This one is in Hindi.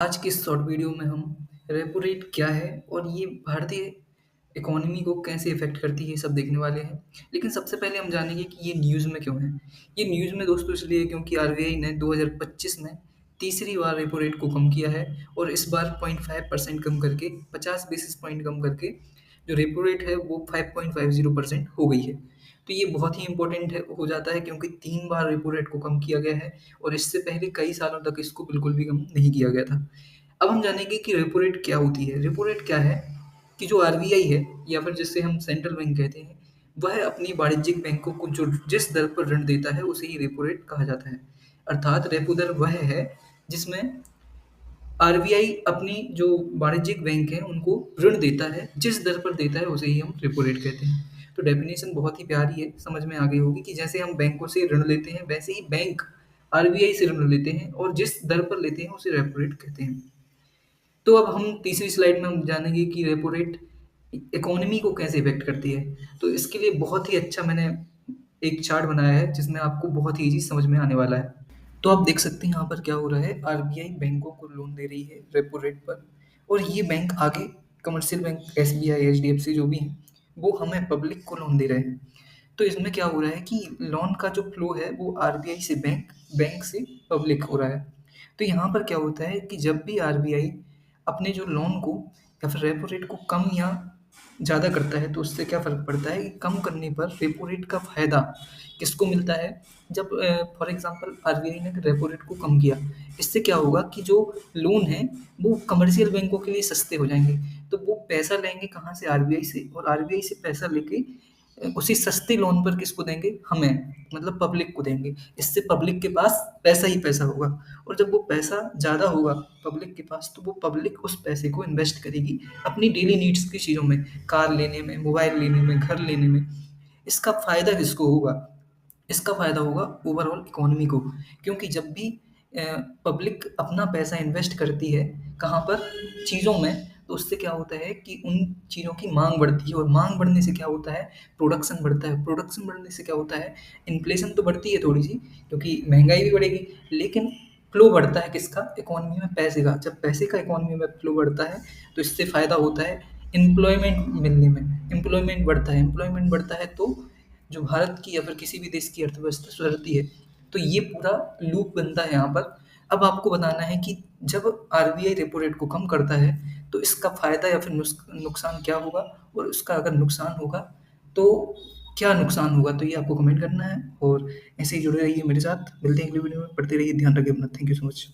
आज की इस शॉर्ट वीडियो में हम रेपो रेट क्या है और ये भारतीय इकोनॉमी को कैसे इफ़ेक्ट करती है, ये सब देखने वाले हैं। लेकिन सबसे पहले हम जानेंगे कि ये न्यूज़ में क्यों है। ये न्यूज़ में दोस्तों इसलिए है क्योंकि आरबीआई ने 2025 में तीसरी बार रेपो रेट को कम किया है और इस बार 0.5% कम करके 50 बेसिस पॉइंट कम करके जो रेपो रेट है वो 5.50% हो गई है। तो ये बहुत ही इम्पोर्टेंट है हो जाता है क्योंकि 3 बार रेपो रेट को कम किया गया है और इससे पहले कई सालों तक इसको बिल्कुल भी कम नहीं किया गया था। अब हम जानेंगे कि रेपो रेट क्या होती है। रेपो रेट क्या है कि जो आरबीआई है या फिर जिसे हम सेंट्रल बैंक कहते हैं, वह अपनी वाणिज्यिक बैंकों को जो जिस दर पर ऋण देता है उसे ही रेपो रेट कहा जाता है। अर्थात रेपो दर वह है जिसमें आरबीआई अपनी जो वाणिज्यिक बैंक हैं उनको ऋण देता है, जिस दर पर देता है उसे ही हम रेपो रेट कहते हैं। तो डेफिनेशन बहुत ही प्यारी है, समझ में आ गई होगी कि जैसे हम बैंकों से ऋण लेते हैं वैसे ही बैंक आरबीआई से ऋण लेते हैं और जिस दर पर लेते हैं उसे रेपो रेट कहते हैं। तो अब हम तीसरी स्लाइड में हम जानेंगे कि रेपो रेट इकोनॉमी को कैसे इफ़ेक्ट करती है। तो इसके लिए बहुत ही अच्छा मैंने एक चार्ट बनाया है जिसमें आपको बहुत ही ईज़ी समझ में आने वाला है। तो आप देख सकते हैं यहाँ पर क्या हो रहा है, आरबीआई बैंकों को लोन दे रही है रेपो रेट पर और ये बैंक आगे कमर्शियल बैंक एसबीआई, एचडीएफसी जो भी हैं, वो हमें पब्लिक को लोन दे रहे हैं। तो इसमें क्या हो रहा है कि लोन का जो फ्लो है वो आरबीआई से बैंक, बैंक से पब्लिक हो रहा है। तो यहाँ पर क्या होता है कि जब भी आरबीआई अपने जो लोन को या फिर रेपो रेट को कम या ज़्यादा करता है तो उससे क्या फ़र्क पड़ता है कि कम करने पर रेपो रेट का फ़ायदा किसको मिलता है। जब फॉर एग्ज़ाम्पल आरबीआई ने रेपो रेट को कम किया, इससे क्या होगा कि जो लोन है वो कमर्शियल बैंकों के लिए सस्ते हो जाएँगे। तो वो पैसा लेंगे कहाँ से? आरबीआई से, और आरबीआई से पैसा लेके उसी सस्ते लोन पर किसको देंगे? हमें, मतलब पब्लिक को देंगे। इससे पब्लिक के पास पैसा ही पैसा होगा और जब वो पैसा ज़्यादा होगा पब्लिक के पास, तो वो पब्लिक उस पैसे को इन्वेस्ट करेगी अपनी डेली नीड्स की चीज़ों में, कार लेने में, मोबाइल लेने में, घर लेने में। इसका फ़ायदा किसको होगा? इसका फ़ायदा होगा ओवरऑल इकोनॉमी को, क्योंकि जब भी अ, पब्लिक अपना पैसा इन्वेस्ट करती है, कहाँ पर? चीज़ों में, तो उससे क्या होता है कि उन चीज़ों की माँग बढ़ती है और माँग बढ़ने से क्या होता है? प्रोडक्शन बढ़ता है, प्रोडक्शन बढ़ने से क्या होता है? इन्फ्लेशन तो बढ़ती है थोड़ी-सी, क्योंकि महँगाई भी बढ़ेगी, लेकिन फ्लो बढ़ता है किसका? इकोनॉमी में पैसे का। जब पैसे का इकोनॉमी में फ्लो बढ़ता है, तो इससे फ़ायदा होता है एम्प्लॉयमेंट मिलने में, एम्प्लॉयमेंट बढ़ता है, एम्प्लॉयमेंट बढ़ता है तो जो भारत की या फिर किसी भी देश की अर्थव्यवस्था सुधरती है। तो ये पूरा लूप बनता है यहाँ पर। अब आपको बताना है कि जब आरबीआई रेपो रेट को कम करता है, तो इसका फ़ायदा या फिर नुकसान क्या होगा और उसका अगर नुकसान होगा, तो क्या नुकसान होगा? तो ये आपको कमेंट करना है और ऐसे ही जुड़े रहिए मेरे साथ। मिलते हैं अगली वीडियो में, पढ़ते रहिए, ध्यान रखिए अपना। Thank you so much.